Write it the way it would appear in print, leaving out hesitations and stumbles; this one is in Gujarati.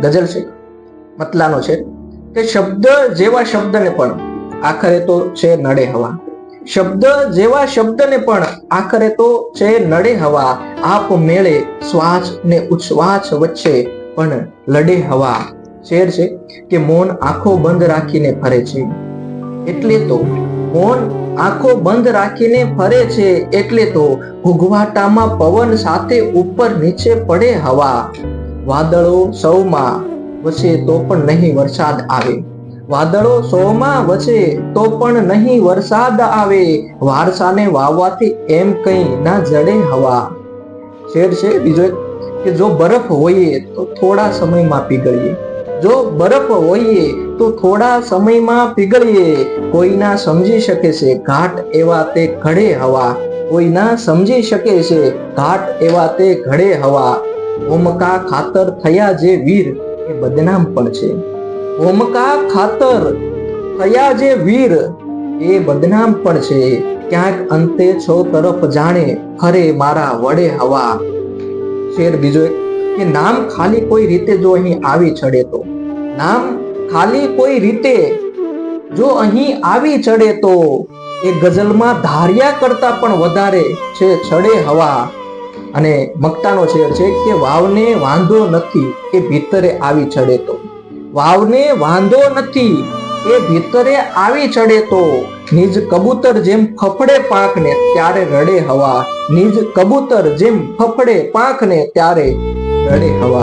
ગઝલ છે મતલાનો છે કે શબ્દ જેવા શબ્દને પણ આખરે તો છે નડે હવા, શબ્દ જેવા શબ્દને પણ આખરે તો છે નડે હવા, આપ મેળે શ્વાસ ને ઉચ્છ્વાસ વચ્ચે પણ લડે હવા. શેર છે કે મૌન આંખો બંધ રાખીને ફરે છે એટલે તો, મૌન આંખો બંધ રાખીને ફરે છે એટલે તો ઘૂઘવાટામાં પવન સાથે ઉપર નીચે પડે હવા. વાદળો સૌમાં વસે તો પણ નહીં વરસાદ આવે, વાદળો સૌમાં વસે તો પણ નહીં વરસાદ આવે, વારસાને વાવવાથી એમ કઈ ના જડે હવા. શેર છે બીજો એક કે જો બરફ હોઈએ તો થોડા સમયમાં પીગળીએ, જો બરફ હોઈએ તો થોડા સમયમાં પીગળીએ, કોઈના સમજી શકે છે ઘાટ એવા તે ઘડે હવા, કોઈના સમજી શકે છે ઘાટ એવા તે ઘડે હવા. હોમકા ખાતર થયા જે વીર એ બદનામ પણ છે, હોમકા ખાતર થયા જે વીર એ બદનામ પણ છે, ક્યાંક અંતે છો તરફ જાણે ફરે મારા વડે હવા. શેર બીજો એક કે નામ ખાલી કોઈ રીતે જો અહીં આવી ચડે તો, નામ ખાલી કોઈ રીતે જો અહીં આવી ચડે તો એ ગઝલમાં ધાર્યા કરતા પણ વધારે છે ચડે હવા. અને મક્તાનો શેર છે કે વાવને વાંધો નથી એ ભીતરે આવી ચડે તો, વાવને વાંધો નથી એ ભીતરે આવી ચડે તો, નિજ કબૂતર જેમ ફફડે પાંખને ત્યારે રડે હવા, નિજ કબૂતર જેમ ફફડે પાંખને ત્યારે રડે હવા.